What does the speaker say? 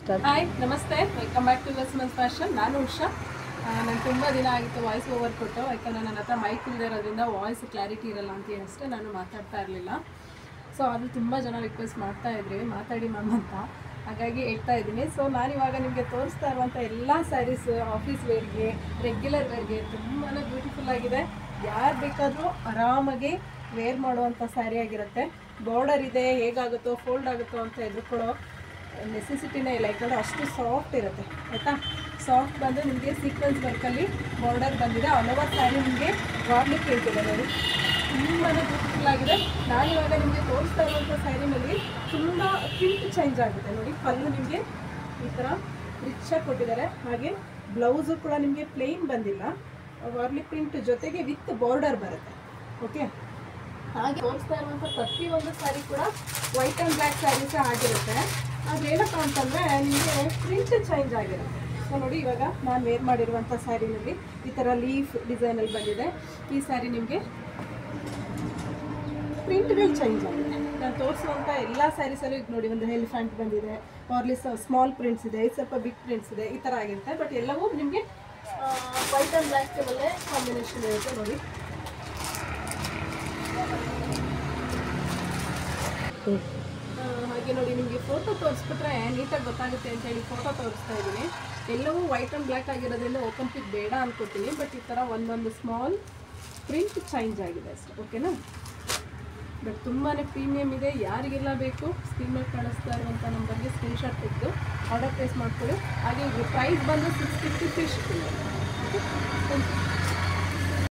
Start. Hi ನಮಸ್ತೆ, welcome back to ವೆಸ್ಮನ್ಸ್ fashion. ನಾನು ಉಷಾ. ನಾನು ತುಂಬ ದಿನ ಆಗಿತ್ತು ವಾಯ್ಸ್ ಓವರ್ ಕೊಟ್ಟು, ಯಾಕಂದರೆ ನನ್ನ ಹತ್ರ ಮೈಕ್ ಇಲ್ಲದೆ ಇರೋದ್ರಿಂದ ವಾಯ್ಸ್ ಕ್ಲಾರಿಟಿ ಇರಲ್ಲ ಅಂತ ಅಷ್ಟೇ ನಾನು ಮಾತಾಡ್ತಾ ಇರಲಿಲ್ಲ. ಸೊ ಅದು ತುಂಬ ಜನ ರಿಕ್ವೆಸ್ಟ್ ಮಾಡ್ತಾಯಿದ್ರಿ ಮಾತಾಡಿ ಮ್ಯಾಮ್ ಅಂತ, ಹಾಗಾಗಿ ಹೇಳ್ತಾ ಇದ್ದೀನಿ. ಸೊ ನಾನಿವಾಗ ನಿಮಗೆ ತೋರಿಸ್ತಾ ಇರುವಂಥ ಎಲ್ಲ ಸ್ಯಾರೀಸ್ ಆಫೀಸ್ ವೇರ್ಗೆ, ರೆಗ್ಯುಲರ್ ವೇರ್ಗೆ ತುಂಬಾ ಬ್ಯೂಟಿಫುಲ್ ಆಗಿದೆ. ಯಾರು ಬೇಕಾದರೂ ಆರಾಮಾಗಿ ವೇರ್ ಮಾಡುವಂಥ ಸ್ಯಾರಿ ಆಗಿರುತ್ತೆ. ಬಾರ್ಡರ್ ಇದೆ, ಹೇಗಾಗುತ್ತೋ ಫೋಲ್ಡ್ ಆಗುತ್ತೋ ಅಂತ ಎದುರ್ಕೊಳ್ಳೋ ನೆಸೆಸಿಟಿನೇ ಇಲ್ಲ, ಯಾಕಂದರೆ ಅಷ್ಟು ಸಾಫ್ಟ್ ಇರುತ್ತೆ ಆಯಿತಾ. ಸಾಫ್ಟ್ ಬಂದು ನಿಮಗೆ ಸೀಕ್ವೆನ್ಸ್ ವರ್ಕಲ್ಲಿ ಬಾರ್ಡರ್ ಬಂದಿದೆ. ಹಲವಾರು ಸ್ಯಾರಿ ನಿಮಗೆ ವಾರ್ಲಿಕ್ ಪ್ರಿಂಟ್ ಇದೆ ನೋಡಿ, ತುಂಬಾ ಬ್ಯೂಟಿಫುಲ್ ಆಗಿದೆ. ನಾನಿವಾಗ ನಿಮಗೆ ತೋರಿಸ್ತಾ ಇರುವಂಥ ಸ್ಯಾರಿನಲ್ಲಿ ತುಂಬ ಪ್ರಿಂಟ್ ಚೇಂಜ್ ಆಗಿದೆ ನೋಡಿ. ಪಲ್ಲು ನಿಮಗೆ ಈ ಥರ ರಿಚಾಗಿ ಕೊಟ್ಟಿದ್ದಾರೆ, ಹಾಗೆ ಬ್ಲೌಸು ಕೂಡ ನಿಮಗೆ ಪ್ಲೇನ್ ಬಂದಿಲ್ಲ, ವಾರ್ಲಿಕ್ ಪ್ರಿಂಟ್ ಜೊತೆಗೆ ವಿತ್ ಬಾರ್ಡರ್ ಬರುತ್ತೆ. ಓಕೆ, ಹಾಗೆ ತೋರಿಸ್ತಾ ಇರುವಂಥ ಪ್ರತಿಯೊಂದು ಸ್ಯಾರಿ ಕೂಡ ವೈಟ್ ಆ್ಯಂಡ್ ಬ್ಲ್ಯಾಕ್ ಸ್ಯಾರೀಸೇ ಆಗಿರುತ್ತೆ. ಅದೇನಪ್ಪ ಅಂತಂದರೆ ನಿಮಗೆ ಪ್ರಿಂಟ್ ಚೇಂಜ್ ಆಗಿರುತ್ತೆ. ಸೊ ನೋಡಿ, ಇವಾಗ ನಾನು ವೇರ್ ಮಾಡಿರುವಂಥ ಸ್ಯಾರಿನಲ್ಲಿ ಈ ಥರ ಲೀಫ್ ಡಿಸೈನಲ್ಲಿ ಬಂದಿದೆ. ಈ ಸ್ಯಾರಿ ನಿಮಗೆ ಪ್ರಿಂಟ್ಗಳು ಚೇಂಜ್ ಆಗಿದೆ. ನಾನು ತೋರಿಸುವಂಥ ಎಲ್ಲ ಸ್ಯಾರೀಸಲ್ಲೂ ಈಗ ನೋಡಿ, ಒಂದು ಎಲಿಫೆಂಟ್ ಬಂದಿದೆ, ಆರ್ಲಿಸ್ ಸ್ಮಾಲ್ ಪ್ರಿಂಟ್ಸ್ ಇದೆ, ಸ್ವಲ್ಪ ಬಿಗ್ ಪ್ರಿಂಟ್ಸ್ ಇದೆ, ಈ ಥರ ಆಗಿರುತ್ತೆ. ಬಟ್ ಎಲ್ಲವೂ ನಿಮಗೆ ವೈಟ್ ಆ್ಯಂಡ್ ಬ್ಲ್ಯಾಕ್ ಟೇಬಲ್ಲೇ ಕಾಂಬಿನೇಷನ್ ಇರುತ್ತೆ ನೋಡಿ. ಹಾಗೆ ನೋಡಿ, ನಿಮಗೆ ಫೋಟೋ ತೋರಿಸ್ಬಿಟ್ರೆ ನೀಟಾಗಿ ಗೊತ್ತಾಗುತ್ತೆ ಅಂತೇಳಿ ಫೋಟೋ ತೋರಿಸ್ತಾ ಇದ್ದೀನಿ. ಎಲ್ಲವೂ ವೈಟ್ ಆ್ಯಂಡ್ ಬ್ಲ್ಯಾಕ್ ಆಗಿರೋದ್ರಿಂದ ಓಪನ್ ಪಿಕ್ ಬೇಡ ಅನ್ಕೋತೀನಿ. ಬಟ್ ಈ ಥರ ಒಂದೊಂದು ಸ್ಮಾಲ್ ಪ್ರಿಂಟ್ ಚೇಂಜ್ ಆಗಿದೆ ಅಷ್ಟೇ, ಓಕೆನಾ. ಬಟ್ ತುಂಬಾ ಪ್ರೀಮಿಯಮ್ ಇದೆ. ಯಾರಿಗೆಲ್ಲ ಬೇಕು ಸ್ಕ್ರೀನ್ ಮೇಲೆ ಕಾಣಿಸ್ತಾ ಇರುವಂಥ ನಂಬರ್ಗೆ ಸ್ಕ್ರೀನ್ಶಾಟ್ ತೆಗೆದು ಆರ್ಡರ್ ಪ್ಲೇಸ್ ಮಾಡ್ಕೊಳ್ಳಿ. ಹಾಗೆ ಇದು ಪ್ರೈಸ್ ಬಂದು 650 free shipping. Okay, thank you.